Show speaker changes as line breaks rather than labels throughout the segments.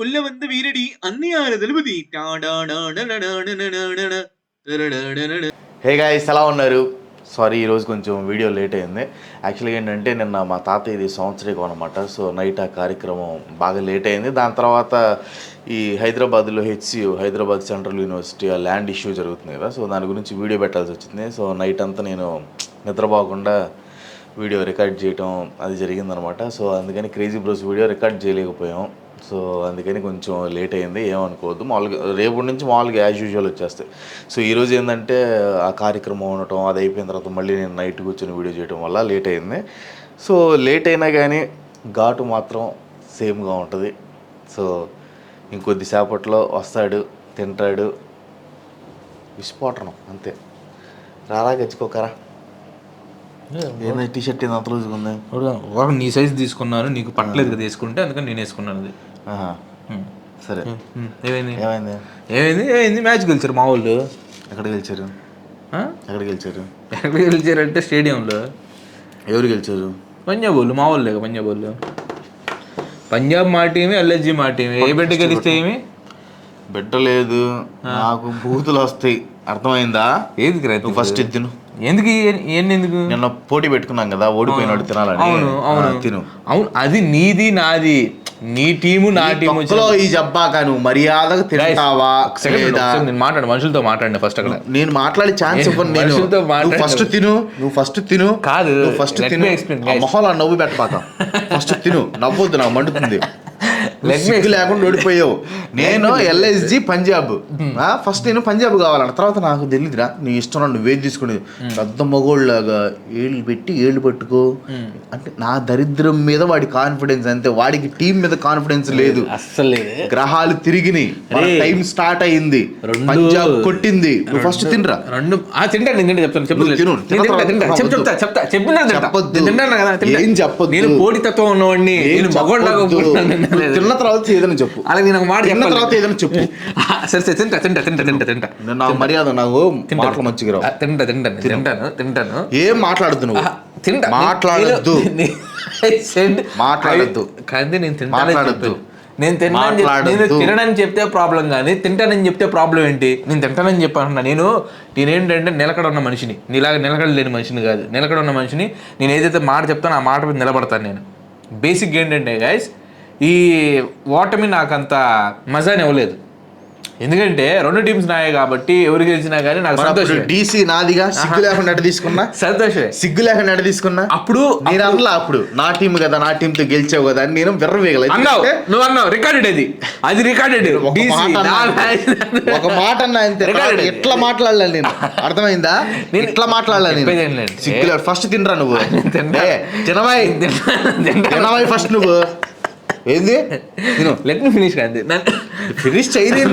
உள்ள வந்த வீரடி அன்னியார தளபதி
hey guys ఎలా ఉన్నారు? సారీ ఈరోజు కొంచెం వీడియో లేట్ అయింది. యాక్చువల్గా ఏంటంటే నిన్న మా తాతయ్యది సంవత్సరీకం అనమాట. సో నైట్ ఆ కార్యక్రమం బాగా లేట్ అయింది. దాని తర్వాత ఈ హైదరాబాద్లో హెచ్సియు హైదరాబాద్ సెంట్రల్ యూనివర్సిటీ ఆ ల్యాండ్ ఇష్యూ జరుగుతుంది కదా. సో దాని గురించి వీడియో పెట్టాల్సి వచ్చింది. సో నైట్ అంతా నేను నిద్రపోకుండా వీడియో రికార్డ్ చేయటం అది జరిగిందనమాట. సో అందుకని క్రేజీ బ్రోస్ వీడియో రికార్డ్ చేయలేకపోయాం. సో అందుకని కొంచెం లేట్ అయింది, ఏమనుకోవద్దు. మామూలుగా రేపు నుంచి మామూలుగా యాజ్ యూజువల్ వచ్చేస్తాయి. సో ఈరోజు ఏంటంటే ఆ కార్యక్రమం ఉండటం అది అయిపోయిన తర్వాత మళ్ళీ నేను నైట్ కూర్చొని వీడియో చేయడం వల్ల లేట్ అయింది. సో లేట్ అయినా కానీ ఘాటు మాత్రం సేమ్గా ఉంటుంది. సో ఇంకొద్దిసేపట్లో వస్తాడు, తింటాడు, విసిపోవటం అంతే. రారా గచ్చుకోకరా. ఏదైనా టీ షర్ట్ ఏదో అంత రోజుగా ఉంది.
నీ సైజ్ తీసుకున్నాను, నీకు పట్టలేదు కదా తీసుకుంటే, అందుకని నేను వేసుకున్నాను అది.
సరే
ఏమైంది
ఏమైంది
ఏమైంది ఏమైంది మ్యాచ్ గెలిచారు మా వాళ్ళు.
ఎక్కడ గెలిచారు?
ఎక్కడ గెలిచారంటే స్టేడియంలో.
ఎవరు గెలిచారు?
పంజాబ్ వాళ్ళు, మా వాళ్ళు లేక పంజాబ్ వాళ్ళు. పంజాబ్ మా టీమే, ఎల్ఎస్జి మా టీమే. ఏ బిడ్డ గెలిస్తే ఏమి
పెట్టలేదు. నాకు బూతులు వస్తాయి, అర్థమైందా?
ఏది
ఫస్ట్ తిను.
ఎందుకు ఎందుకు
నిన్న పోటీ పెట్టుకున్నాం కదా, ఓడిపోయినాడు తినాలని.
అవును అవును
తిను.
అవును, అది నీది నాది, నీ టీము నా టీము.
ఈ జబ్బాక నువ్వు మర్యాదగా తింటావా?
నేను మాట్లాడు, మనుషులతో మాట్లాడిన ఫస్ట్. అక్కడ
నేను మాట్లాడే ఛాన్స్ ఇవ్వను. మనుషులతో ఫస్ట్ తిను. నువ్వు ఫస్ట్ తిను.
కాదు,
ఫస్ట్ తిను. మొహంలో నవ్వు పెట్టపాక. ఫస్ట్ తిను, నవ్వొద్దు, నాకు మండుతుంది. లేకుండా ఓడిపోయావు. నేను ఎల్ఎస్జి పంజాబ్. ఫస్ట్ నేను పంజాబ్ కావాలన్న తర్వాత నాకు తెలియదురా, నీ ఇష్టం నువ్వేది తీసుకునేది. పెద్ద మగోళ్ళలాగా ఏళ్ళు పెట్టి ఏళ్ళు పట్టుకో అంటే నా దరిద్రం మీద వాడి కాన్ఫిడెన్స్ అంతే. వాడికి టీం మీద కాన్ఫిడెన్స్ లేదు అస్సలు. గ్రహాలు తిరిగినాయి, టైం స్టార్ట్ అయింది, పంజాబ్ కొట్టింది. నువ్వు ఫస్ట్ తినరా. ఏం చెప్పొద్దు.
నేను పోటీతత్వం ఉన్నవాడిని,
తిన్న తర్వాత ఏదైనా చెప్పు.
అలాగే నాకు మాట
తిన్న తర్వాత ఏదైనా చెప్పు.
సరే తింటా తింటా తింటా తింటా తింటా.
నాకు మర్యాద, నాకు మాటలు మంచిగా
తింటా తింటాను తింటాను తింటాను.
ఏం మాట్లాడద్దు నువ్వు.
తింటా
మాట్లాడద్దు మాట్లాడద్దు
కానీ నేను తింటాను. నేను తినడని చెప్తే ప్రాబ్లం, కానీ తింటానని చెప్తే ప్రాబ్లం ఏంటి? నేను తింటానని చెప్పాను. నేనేంటంటే నిలకడ ఉన్న మనిషిని, నీలాగా నిలకడ లేని మనిషిని కాదు. నిలకడ ఉన్న మనిషిని. నేను ఏదైతే మాట చెప్తానో ఆ మాట మీద నిలబడతాను. నేను బేసిక్ ఏంటంటే గైస్, ఈ ఓటమి నాకంత మజాని ఇవ్వలేదు. ఎందుకంటే రెండు టీమ్స్ నాయే కాబట్టి ఎవరు గెలిచినా కానీ నాకు సంతోషం.
డీసీ నాదిగా, సిగ్గు లేకుండా తీసుకున్నా
సంతోషమే.
సిగ్గు లేకుండా తీసుకున్నా.
అప్పుడు
నేను అన్నా, అప్పుడు నా టీం కదా, నా టీంతో గెలిచావు కదా అని నేను విర్రవేగలేదు.
నువ్వు అన్నావు రికార్డెడ్, అది రికార్డెడ్.
ఒక మాట అన్నా అంతే. ఎట్లా మాట్లాడలే నేను, అర్థమైందా? ఇట్లా మాట్లాడలే నేను. సిగ్గు ఫస్ట్ తినరా నువ్వు. తినవాయి ఫస్ట్ నువ్వు. ఏంది
లెట్ మీ ఫినిష్ కాదు,
ఫినిష్ చేయలేదు.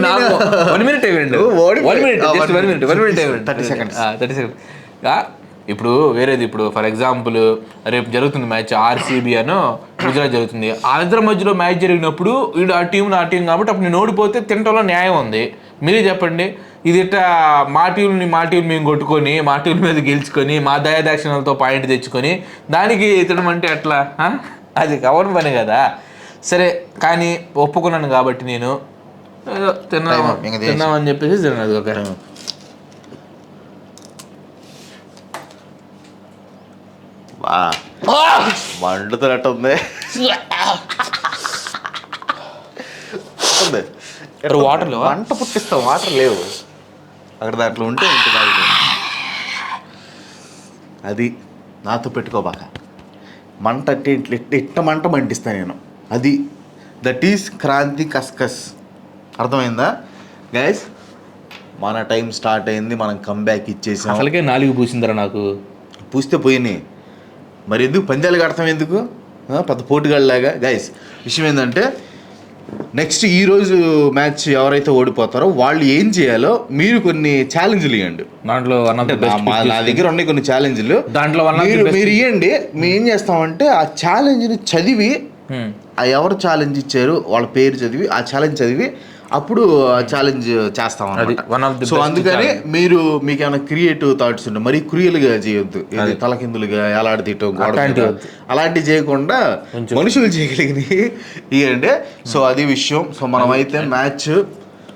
1 minute ఇవ్వండి, 1 minute 30 seconds. ఇప్పుడు వేరేది, ఇప్పుడు ఫర్ ఎగ్జాంపుల్ రేపు జరుగుతుంది మ్యాచ్, ఆర్సీబీ అనో గుజరాత్ జరుగుతుంది. ఆ ఇద్దరి మధ్యలో మ్యాచ్ జరిగినప్పుడు వీడు ఆ టీం నా టీం కాబట్టి అప్పుడు నేను ఓడిపోతే తినటంలో న్యాయం ఉంది. మీరే చెప్పండి. ఇది ఇట్లా మా టీంని మేము కొట్టుకొని, మా టీం మీద గెలుచుకొని, మా దయాదాక్షిణాలతో పాయింట్ తెచ్చుకొని దానికి తినమంటే ఎట్లా? అది కవర్ పని కదా. సరే, కానీ ఒప్పుకున్నాను కాబట్టి నేను తిన్నామని చెప్పేసి తిన్నది. ఒక
వండుతున్నట్టు ఉంది.
వాటర్
వంట పుట్టిస్తాం, వాటర్ లేవు అక్కడ. దాంట్లో ఉంటే అది నాతో పెట్టుకోబాక. మంట ఇట్ట మంట మంటిస్తాను నేను. అది దట్ ఈస్ క్రాంతి కస్కస్. అర్థమైందా గైస్? మన టైం స్టార్ట్ అయింది, మనం కంబ్యాక్ ఇచ్చేసాం.
అసలుకే 4 పూసిందరా నాకు.
పూస్తే పోయినాయి మరి. ఎందుకు పందాలు కడతాం? ఎందుకు పెద్ద పోటుగాళ్ళలాగా? గైస్ విషయం ఏంటంటే, నెక్స్ట్ ఈరోజు మ్యాచ్ ఎవరైతే ఓడిపోతారో వాళ్ళు ఏం చేయాలో మీరు కొన్ని ఛాలెంజ్లు ఇవ్వండి.
దాంట్లో
నా దగ్గర ఉన్నాయి కొన్ని ఛాలెంజ్లు.
దాంట్లో
మీరు ఇవ్వండి. మేము ఏం చేస్తామంటే ఆ ఛాలెంజ్ని చదివి ఎవరు ఛాలెంజ్ ఇచ్చారు వాళ్ళ పేరు చదివి ఆ ఛాలెంజ్ చదివి అప్పుడు ఛాలెంజ్ చేస్తాం అన్నమాట. సో అందుకని మీకు ఏమైనా క్రియేటివ్ థాట్స్ ఉంటే మరి క్రియలుగా చేయొద్దు, తలకిందులుగా ఎలాడతీయటం అలాంటివి చేయకుండా మనుషులు చేయగలిగినవి ఇవ్వండి. సో అది విషయం. సో మనమైతే మ్యాచ్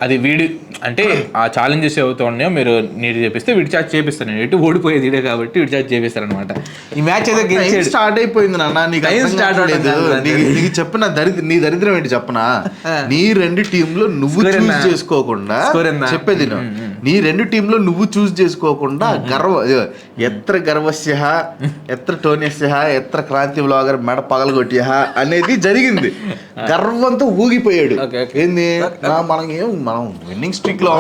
అది వీడి అంటే ఆ ఛాలెంజెస్ ఏవైతే ఉన్నాయో మీరు నీరు చేపిస్తే వీడి చార్జ్ చేపిస్తాను. నేను ఎటు ఓడిపోయేది ఇడే కాబట్టి వీడి చార్జ్ చేపిస్తాను అనమాట. ఈ మ్యాచ్ అయితే
స్టార్ట్ అయిపోయింది నాన్న. నీకు చెప్పిన నీ దరిద్రం ఏంటి చెప్పనా? నీ 2 టీంలో నువ్వు చూస్ చేసుకోకుండా చెప్పేది నీ 2 టీంలో నువ్వు చూస్ చేసుకోకుండా ఎత్ర గర్వస్య ఎత్ర టోనిస్య ఎత్ర క్రాంతి బ్లాగర్ మెడ పగలగొట్య అనేది జరిగింది. గర్వంతో ఊగిపోయాడు. ఏంది మనం విన్నింగ్ స్ట్రీక్ లో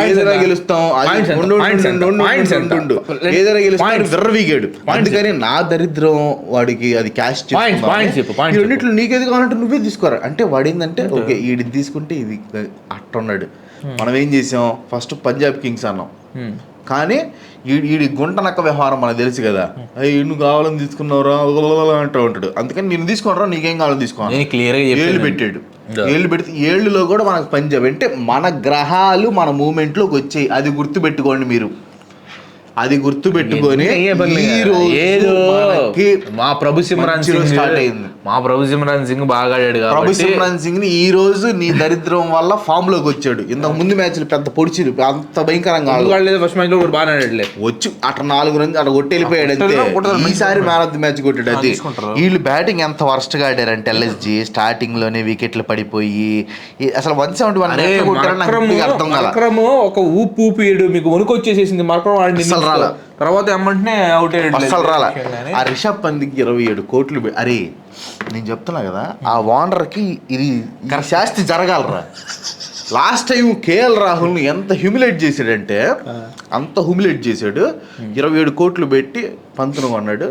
ఏదైనా గెలుస్తాం, ఏదైనా గెలుస్తాం విర్రవీగాడు. అందుకని నా దరిద్రం వాడికి అది క్యాష్ రెండిట్లో నీకేది కావాలంటే నువ్వే తీసుకోరా అంటే వాడు ఏంటంటే ఓకే వీడిని తీసుకుంటే ఇది అట్టున్నాడు. మనం ఏం చేసాం ఫస్ట్ పంజాబ్ కింగ్స్ అన్నాం, కానీ వీడి గుంట నక్క వ్యవహారం మనకు తెలుసు కదా. నువ్వు కావాలని తీసుకున్నావురా అంటూ ఉంటాడు. అందుకని నేను తీసుకున్నారా నీకేం కావాలని తీసుకోవాలి ఏళ్ళు పెట్టాడు. ఏళ్ళు పెడితే ఏళ్ళులో కూడా మనకు పంజాబ్ అంటే మన గ్రహాలు మన మూమెంట్లోకి వచ్చాయి. అది గుర్తుపెట్టుకోండి మీరు. అది గుర్తుపెట్టుకొని
మా ప్రభు సిమ్రాన్ సింగ్ స్టార్ట్ అయింది. మా ప్రభు సిమ్రాన్ సింగ్ బాగా ఆడాడు.
ప్రభు సిమ్రాన్ సింగ్ ని ఈ రోజు నీ దరిద్రం వల్ల ఫామ్ లోకి వచ్చాడు. ఇంతకు ముందు మ్యాచ్లు పెద్ద పొడిచిరు అంత భయంకరంగా
ఫస్ట్ మ్యాచ్ లో బాగా ఆడలే
వచ్చి అట్లా 4 రన్స్ అట్లా కొట్టి వెళ్ళిపోయాడు అంతే. ఈసారి మ్యాన్ ఆఫ్ ది మ్యాచ్ కొట్టాడు. అది వీళ్ళు బ్యాటింగ్ ఎంత వర్స్ట్ గా ఆడారంటే ఎల్ఎస్జి స్టార్టింగ్ లోనే వికెట్లు పడిపోయి అసలు 171 అర్థం కాదు.
ఒక ఊపిడు మీకు వణుకు వచ్చేసేసింది. మరకం ఆడి తర్వాత ఏమంటే అవుట్
అసలు రాలా. ఆ రిషబ్ పంత్కి 27 కోట్లు. అరే నేను చెప్తున్నా కదా ఆ ఓనర్కి ఇది శాస్తి జరగాలరా. లాస్ట్ టైం కేఎల్ రాహుల్ని ఎంత హ్యూమిలేట్ చేశాడంటే అంత హ్యూమిలేట్ చేశాడు. 27 కోట్లు పెట్టి పంతును కొన్నాడు.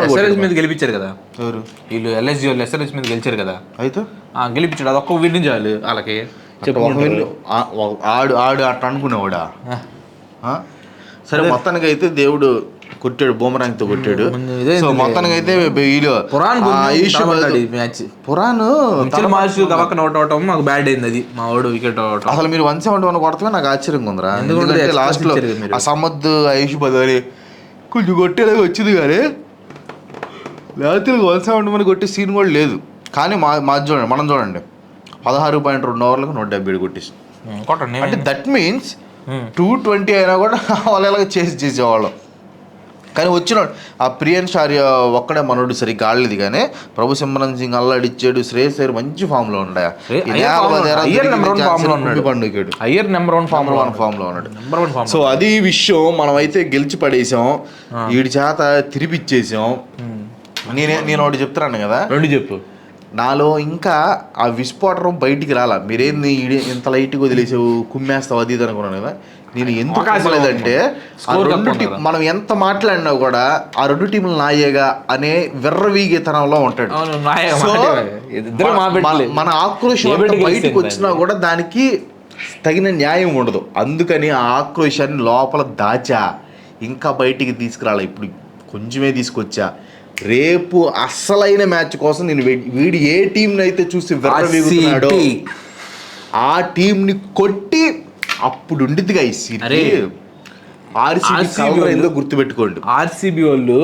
ఎస్ఆర్ఎస్ మీద గెలిపించారు కదా ఎవరు వీళ్ళు ఎల్ఎస్జి వాళ్ళు ఎస్ఆర్ఎస్ మీద గెలిచారు కదా. అయితే గెలిపించాడు. అది ఒక్క విన్ చాలు వాళ్ళకి.
ఆడు ఆడు అట్లా అనుకునేవాడా? సరే మొత్తానికి అయితే దేవుడు కొట్టాడు, బూమరాంగ్తో కొట్టాడు. సో మొత్తానికి అయితే
మాకు బ్యాడ్ అయింది. అది మా వాడు వికెట్
అసలు మీరు 171 కొడతామే నాకు ఆశ్చర్యంగా ఉందిరా. ఎందుకంటే లాస్ట్ లో ఆ సమద్ ఆయుష్ బదాలి కొంచెం కొట్టేలాగా వచ్చింది కానీ లేకపోతే 171 కొట్టే సీన్ కూడా లేదు. కానీ మా చూడండి మనం చూడండి 16.2 ఓవర్లకు 170 కొట్టేసి అంటే దట్ మీన్స్ 220 అయినా కూడా వాళ్ళు ఎలాగ చేసేవాళ్ళం. కానీ వచ్చినాడు ఆ ప్రియన్ షారియా ఒక్కడే మనోడు సరిగ్గా ఆడలేదు. కానీ ప్రభు సిమ్రన్ సింగ్ అల్లాడిచ్చాడు. శ్రేయస్ అయ్యర్ మంచి ఫామ్ లో ఉండే. సో అది విషయం. మనం అయితే గెలిచి పడేసాం. వీడి చేత తిరిపిచ్చేసాం. నేను ఒకటి చెప్తున్నాను కదా.
రెండు చెప్పు.
నాలో ఇంకా ఆ విస్ఫోటనం బయటికి రాలా. మీరేంది ఇంత లైట్గా వదిలేసావు కుమ్మేస్తావు అది ఇది అనుకున్నాను కదా. నేను ఎందుకు కాసలేదంటే మనం ఎంత మాట్లాడినా కూడా ఆ 2 టీంలు నాయేగా అనే విర్రవీగేతనంలో ఉంటాడు. మన ఆక్రోషం బయటకు వచ్చినా కూడా దానికి తగిన న్యాయం ఉండదు. అందుకని ఆ ఆక్రోషాన్ని లోపల దాచా, ఇంకా బయటికి తీసుకురాలా. ఇప్పుడు కొంచెమే తీసుకొచ్చా. రేపు అస్సలైన మ్యాచ్ కోసం నేను వీడి ఏ టీంని అయితే చూసి విర్రవీగుతున్నాడో ఆ టీంని కొట్టి అప్పుడు ఉండిద్దిగా ఈ సీరీస్. గుర్తుపెట్టుకోండి
ఆర్సీబీ వాళ్ళు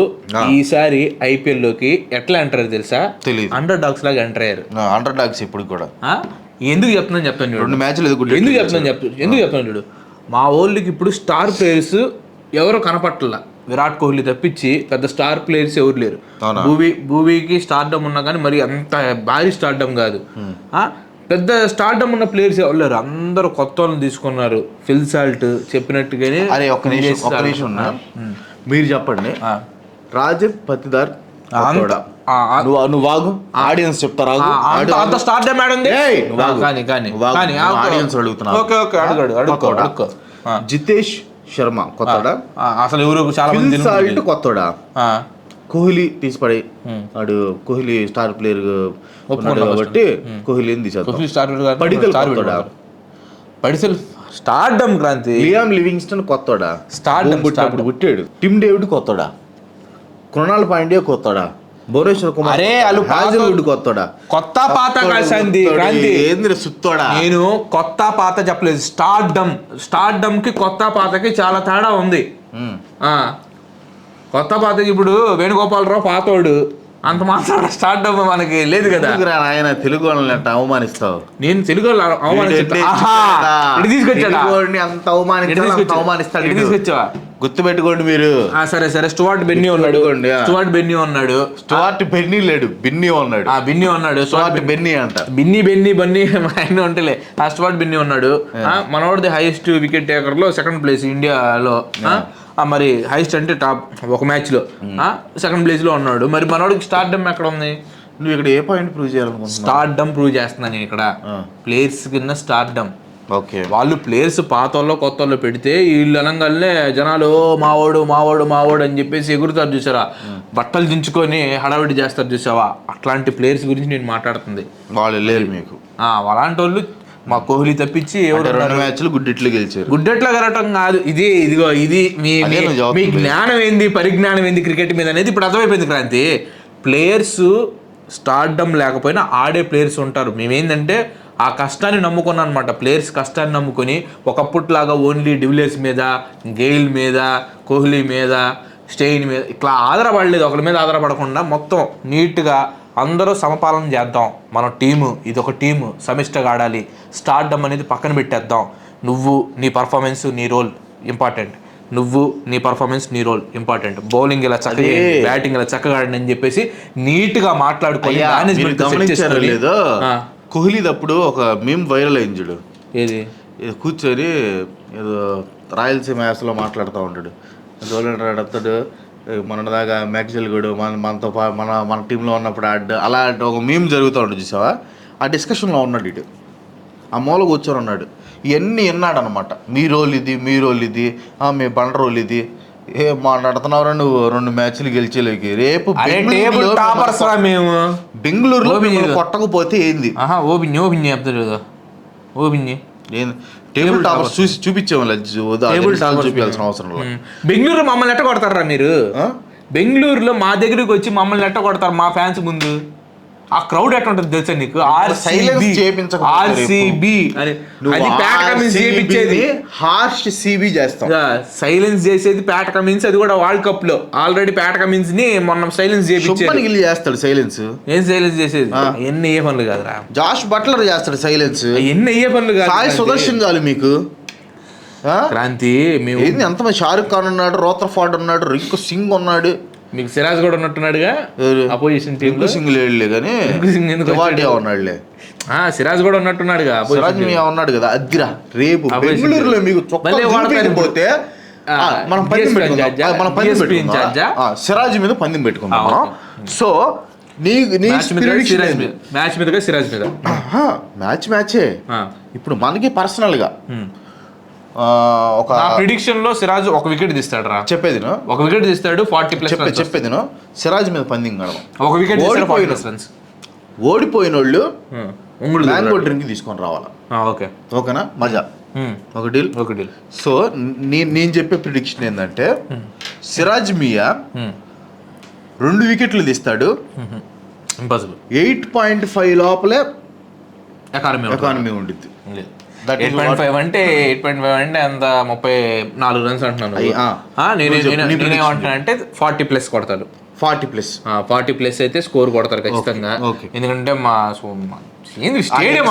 ఈసారి ఐపీఎల్ లోకి ఎట్లా ఎంటర్ తెలుసా?
తెలియదు.
అండర్ డాగ్స్ లాగా ఎంటర్ అయ్యారు.
అండర్ డాగ్స్ ఇప్పుడు కూడా
ఎందుకు చెప్తున్నాను చెప్తాను.
2 మ్యాచ్లు
ఎందుకు చెప్తున్నాను చూడు. మా వాళ్ళకి ఇప్పుడు స్టార్ ప్లేయర్స్ ఎవరు కనపట్ల. విరాట్ కోహ్లీ తప్పించి పెద్ద స్టార్ ప్లేయర్స్ ఎవరు లేరు. భూవీకి స్టార్డమ్ ఉన్నా కానీ మరి అంత భారీ స్టార్డమ్ కాదు. పెద్ద స్టార్డమ్ ఉన్న ప్లేయర్స్ ఎవరు లేరు. అందరూ కొత్త వాళ్ళని తీసుకున్నారు. ఫిల్ సాల్ట్ చెప్పినట్టుగానే.
అరే ఒక్క నిమిషం ఉన్నా మీరు చెప్పండి. రాజీవ్ పతిదార్ నువ్వు వాగు ఆడియన్స్ చెప్తారా?
స్టార్డమ్ అడుగుతున్నా.
జితేష్ శర్మ కొత్తడా?
అసలు ఎవరు చాలా మంది
కొత్తడా? కోహ్లీ తీసిపడే వాడు కోహ్లీ స్టార్ ప్లేయర్ కాబట్టి కోహ్లీని తీసేస్తాడు.
పడిసెల్ స్టార్డమ్ క్రాంతి.
లియామ్ లివింగ్స్టన్ కొత్తడా? స్టార్డమ్ పుట్టాడు. టిమ్ డేవిడ్ కొత్తడా? కృణాల్ పాండ్యా కొత్తడా? భువనేశ్వర్ కుమార్
అరే వాళ్ళు
హాజీవుడ్ కొత్తడా
కొత్త పాత కాశాంతి క్రాంతి
ఏంద్ర సుత్తోడా
నేను కొత్త పాత చెప్పలేదు స్టార్డమ్ కి కొత్త పాతకి చాలా తేడా ఉంది కొత్త పాతకి ఇప్పుడు వేణుగోపాలరావు పాతోడు అంత మాత్రం స్టార్డమ్ మనకి లేదు కదా
ఆయన తెలుగు వాళ్ళని అంత అవమానిస్తావు
నేను తెలుగు తీసుకొచ్చావా
గుర్తు పెట్టుకోండి మీరు
సరే సరే స్టువార్ట్ బెన్నీ ఉన్నాడు
స్టువార్ట్ బెన్నీ లేడు బిన్నీ ఉన్నాడు
బిన్నీ ఉన్నాడు
స్టువార్ట్ బెన్నీ అంట
బెన్నీ ఆయన ఉంటలే ఆ స్టువార్ట్ బెన్నీ ఉన్నాడు మనోడిది హైయెస్ట్ వికెట్ టేకర్ లో సెకండ్ ప్లేస్ ఇండియాలో మరి హైయెస్ట్ అంటే టాప్ ఒక మ్యాచ్ లో సెకండ్ ప్లేస్ లో ఉన్నాడు మరి మనోడికి స్టార్డమ్ ఎక్కడ ఉంది
నువ్వు ఇక్కడ ఏ పాయింట్ ప్రూవ్ చేయాలనుకుంటున్నావు
స్టార్డమ్ ప్రూవ్ చేస్తున్నాను నేను ఇక్కడ ప్లేయర్స్ కింద స్టార్డమ్
ఓకే
వాళ్ళు ప్లేయర్స్ పాత వాళ్ళు కొత్త వాళ్ళు పెడితే వీళ్ళు అనగానే జనాలు మావాడు అని చెప్పేసి ఎగురుతారు చూసారా బట్టలు దించుకొని హడావిడి చేస్తారు చూసావా అట్లాంటి ప్లేయర్స్ గురించి నేను మాట్లాడుతుంది
వాళ్ళు లేరు మీకు
అలాంటి వాళ్ళు మా కోహ్లీ తప్పించి
మ్యాచ్లు గుడ్డెట్లు గెలిచారు
గుడ్డెట్లా గెలవటం కాదు ఇది మీ జ్ఞానం ఏంది పరిజ్ఞానం ఏంది క్రికెట్ మీద అనేది ఇప్పుడు అర్థమైపోయింది క్రాంతి ప్లేయర్స్ స్టార్డమ్ లేకపోయినా ఆడే ప్లేయర్స్ ఉంటారు మేమేంటంటే ఆ కష్టాన్ని నమ్ముకున్నాం అనమాట ప్లేయర్స్ కష్టాన్ని నమ్ముకొని ఒకప్పుట్లాగా ఓన్లీ డివిలియర్స్ మీద గెయిల్ మీద కోహ్లీ మీద స్టెయిన్ మీద ఇట్లా ఆధారపడలేదు ఒకరి మీద ఆధారపడకుండా మొత్తం నీట్గా అందరూ సమపాలన చేద్దాం మన టీము ఇది ఒక టీము సమిష్టిగా ఆడాలి స్టార్డమ్ అనేది పక్కన పెట్టేద్దాం నువ్వు నీ పర్ఫార్మెన్స్ నీ రోల్ ఇంపార్టెంట్ బౌలింగ్ ఇలా చక్కగా బ్యాటింగ్ ఇలా చక్కగా ఆడండి అని చెప్పేసి నీట్గా మాట్లాడుకొని
కోహ్లీ అప్పుడు ఒక మీమ్ వైరల్ అయింది చూడు
ఏది
కూర్చొని ఏదో రాయలసీమ యాసలో మాట్లాడుతూ ఉంటాడు అతడు మొన్నదాకా మ్యాక్సిల్ కూడా మనతో మన టీంలో ఉన్నప్పుడు అలాంటి ఒక మీమ్ జరుగుతూ ఉంటుంది చూసావా ఆ డిస్కషన్లో ఉన్నాడు ఇటు ఆ మూల కూర్చొని ఉన్నాడు ఇవన్నీ విన్నాడు అనమాట మీ రోల్ ఇది మీ బండ రోల్ ఇది మాట్లాడుతున్నావురా నువ్వు 2 మ్యాచ్లు గెలిచేలేకి రేపు బెంగళూరులో కొట్టకపోతే ఏంది టేబుల్ టాపర్స్ చూపించాల్సిన అవసరం లేదు
బెంగళూరు మమ్మల్ని ఎట్ట కొడతారా మీరు బెంగళూరులో మా దగ్గరికి వచ్చి మమ్మల్ని ఎట్ట కొడతారు మా ఫ్యాన్స్ ముందు ఆ క్రౌడ్ ఎట్లా ఉంటుంది తెలుసా నీకు సైలెన్స్ చేసేది ప్యాట్ కమిన్స్ అది కూడా వరల్డ్ కప్ లో ఆల్రెడీ ప్యాట్ కమిన్స్ ని మొన్న సైలెన్స్
చేస్తాడు సైలెన్స్
ఏం సైలెన్స్ చేసేది ఎన్ని ఏ పనులు కాదురా
జాష్ బట్లర్ చేస్తాడు సైలెన్స్
ఎన్ని అయ్యే పనులు కాదు
సుదర్శన్ చాలు మీకు
క్రాంతి
ఎంత షారుఖ్ ఖాన్ ఉన్నాడు రోతర్ఫార్డ్ ఉన్నాడు రింకు సింగ్ ఉన్నాడు
మీకు సిరాజ్ కూడా ఉన్నట్టున్నాడుగా అపోజిషన్ టీమ్
సింగ్ లేడులే కానీ ఉన్నాడులే
సిరాజ్ కూడా ఉన్నట్టున్నాడుగా
సిరాజ్ ఉన్నాడు కదా అద్దిరా రేపు బెంగళూరులో మీకు పోతే మనం సిరాజ్ మీద పందెం పెట్టుకుందాం సో మ్యాచే ఇప్పుడు మనకి పర్సనల్ గా
ఒక ప్రిడిక్షన్ లో సిరాజ్ ఒక వికెట్ తీస్తాడు రా
చెప్పేది
ఒక వికెట్ తీస్తాడు 40+
చెప్పేది సిరాజ్ మీద పందెం కడదాం
ఒక వికెట్
ఓడిపోయిన వాళ్ళు మ్యాంగో డ్రింక్ తీసుకొని రావాలా ఓకేనా మజా ఒక డీల్ సో నేను చెప్పే ప్రిడిక్షన్ ఏంటంటే సిరాజ్ మియా 2 వికెట్లు తీస్తాడు
ఇంపాసిబుల్
8.5 లోపలే ఎకానమీ ఉండిద్ది
8.5 అంటే అంత 34 రన్స్ అంటున్నాను నేనేమంటున్నానంటే 40+ కొడతాడు 40+ అయితే స్కోర్ కొడతారు ఖచ్చితంగా ఎందుకంటే మా స్టేడియం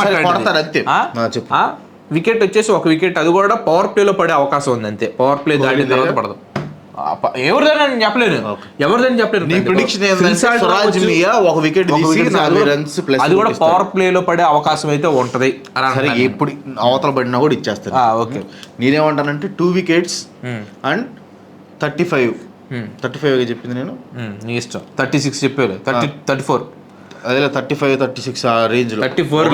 వికెట్ వచ్చేసి ఒక వికెట్ అది కూడా పవర్ ప్లేలో పడే అవకాశం ఉంది అంతే పవర్ ప్లే దాటిన తర్వాత పడదు ఎవరిదైనా చెప్పలేను అది కూడా పవర్ ప్లే లో పడే అవకాశం అయితే ఉంటది
ఎప్పుడు అవతల పడినా కూడా ఇచ్చేస్తారు ఓకే నేనేమంటానంటే 2 వికెట్స్ అండ్ 35 చెప్పింది నేను
నీ ఇష్టం 36 చెప్పారు 34
అదే 35-36 ఆ రేంజ్ లో
34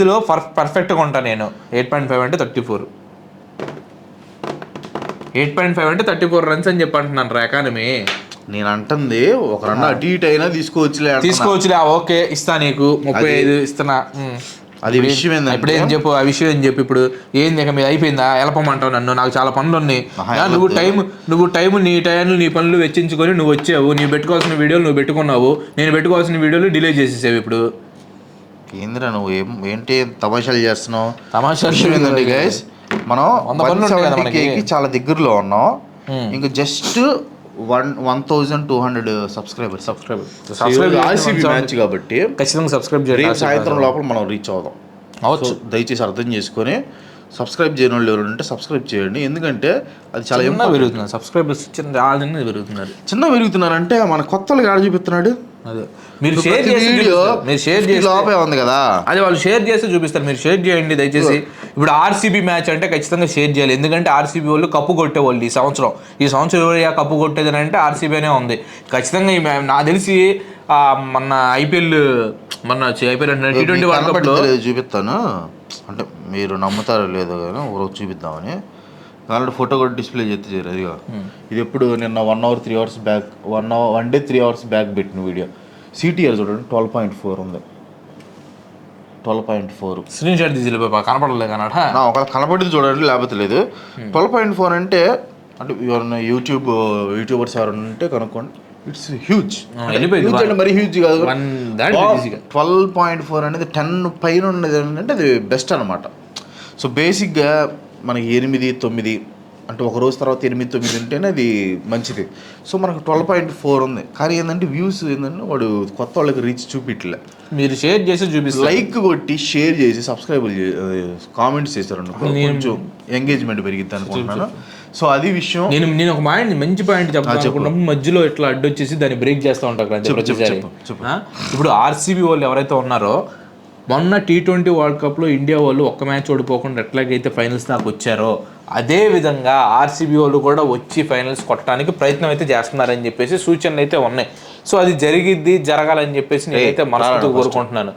లో పర్ఫెక్ట్ గా ఉంటా నేను 8.5 అంటే 34 8.5 అంటే 34 రన్స్ అని చెప్పి అంటున్నాను ఎకానమీ
నేను అంటుంది ఒక రన్ అటు ఇటు అయినా తీసుకోవచ్చులే
ఓకే ఇస్తా నీకు 35 ఇస్తున్నా
అది విషయం ఏంటంటే
ఇప్పుడు ఏం చెప్పు, ఆ విషయం ఏం చెప్పు. ఇప్పుడు ఏంది ఇక మీద అయిపోయిందా, వెళ్ళపమంటావు నన్ను, నాకు చాలా పనులు ఉన్నాయి. నువ్వు టైం నీ టైంలో నీ పనులు వెచ్చించుకొని నువ్వు వచ్చావు, నీవు పెట్టుకోవాల్సిన వీడియోలు నువ్వు పెట్టుకున్నావు, నేను పెట్టుకోవాల్సిన వీడియోలు డిలే చేసేసావు. ఇప్పుడు
ఏందిరా నువ్వు ఏంటి తమాషాలు చేస్తున్నావు?
తమాషాలు
ఏంటండి గైస్, మనం 170K చాలా దగ్గరలో ఉన్నాం. ఇంకా జస్ట్ 1200 సబ్స్క్రైబర్స్ ఆర్సీబీ మ్యాచ్ కాబట్టి
ఖచ్చితంగా సబ్స్క్రైబ్ చేయండి.
రేపు సాయంత్రం లోపల మనం రీచ్ అవుదాం. దయచేసి అర్థం చేసుకొని సబ్స్క్రైబ్ చేయని వాళ్ళు ఎవరు ఉంటే సబ్స్క్రైబ్ చేయండి. ఎందుకంటే అది చాలా
పెరుగుతున్నారు సబ్స్క్రైబర్స్, చిన్న
పెరుగుతున్నారంటే మన కొత్తలు ఆడ చూపిస్తున్నాడు.
అదే మీరు షేర్ చేసి
లోపే ఉంది కదా,
అదే వాళ్ళు షేర్ చేసి చూపిస్తారు. మీరు షేర్ చేయండి దయచేసి. ఇప్పుడు ఆర్సీబీ మ్యాచ్ అంటే ఖచ్చితంగా షేర్ చేయాలి. ఎందుకంటే ఆర్సీబీ వాళ్ళు కప్పు కొట్టేవాళ్ళు ఈ సంవత్సరం ఎవరు కప్పు కొట్టేది అంటే ఆర్సీబీ అనే ఉంది ఖచ్చితంగా. నాకు తెలిసి మొన్న ఐపీఎల్ అంటే T20 వరల్డ్ కప్లో
చూపిస్తాను, అంటే మీరు నమ్ముతారో లేదో కానీ ఒకరోజు చూపిద్దామని. ఆల్రెడీ ఫోటో కూడా డిస్ప్లే చేస్తే చేయరు. అదిగా ఇది ఎప్పుడు నిన్న 1 hour 3 hours back, 1 day 3 hours back పెట్టిన వీడియో. సిటీఆర్ చూడండి 12.4 ఉంది. 12.4
స్క్రీన్ షాట్ తీసి కనపడలేదు కన్నడ.
ఒకవేళ కనపడింది చూడండి, లేకపోతే లేదు. 12.4 అంటే ఎవరైనా యూట్యూబర్స్ ఎవరైనా ఉంటే కనుక్కోండి. ఇట్స్ హ్యూజ్, మరీ హ్యూజ్ కాదు. 12.4 అనేది 10 పైన ఉన్నది అంటే అది బెస్ట్ అనమాట. సో బేసిక్గా మనకి 8, 9 అంటే ఒక రోజు తర్వాత 8, 9 ఉంటేనే అది మంచిది. సో మనకు 12.4 ఉంది. కానీ ఏంటంటే వ్యూస్ ఏంటంటే వాడు కొత్త వాళ్ళకి రీచ్ చూపించలే.
మీరు షేర్ చేసి చూపిస్తారు,
లైక్ కొట్టి షేర్ చేసి సబ్స్క్రైబ్ కామెంట్స్ చేశారు, కొంచెం ఎంగేజ్మెంట్ పెరిగిద్ది అనుకుంటున్నాను. సో అది విషయం.
నేను ఒక మంచి పాయింట్ చెప్పాలనుకున్నప్పుడు మధ్యలో ఇట్లా అడ్డొచ్చేసి దాన్ని బ్రేక్ చేస్తూ ఉంటారు. ఇప్పుడు ఆర్సీబీ వాళ్ళు ఎవరైతే ఉన్నారో మొన్న T20 వరల్డ్ కప్లో ఇండియా వాళ్ళు ఒక్క మ్యాచ్ ఓడిపోకుండా ఎట్లాగైతే ఫైనల్స్ దాకా వచ్చారో అదే విధంగా ఆర్సీబీ వాళ్ళు కూడా వచ్చి ఫైనల్స్ కొట్టడానికి ప్రయత్నం అయితే చేస్తున్నారని చెప్పేసి సూచనలు అయితే ఉన్నాయి. సో అది జరగాలని చెప్పేసి నేనైతే మనస్ఫూర్తిగా కోరుకుంటున్నాను.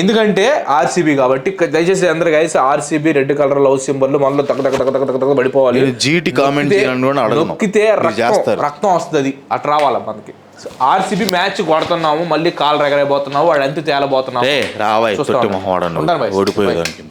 ఎందుకంటే ఆర్సీబీ కాబట్టి దయచేసి అందరు కలిసి RCB red colour love symbol మనలో తగ్గ పడిపోవాలి. నొక్కితే రక్తం వస్తుంది, అటు రావాలి మనకి. ఆర్సీబీ మ్యాచ్ కొడుతున్నాము, మళ్ళీ కాలు ఎగరైపోతున్నాము, వాడు ఎంత తేలబోతున్నాము.
ఓడిపోయేదానికి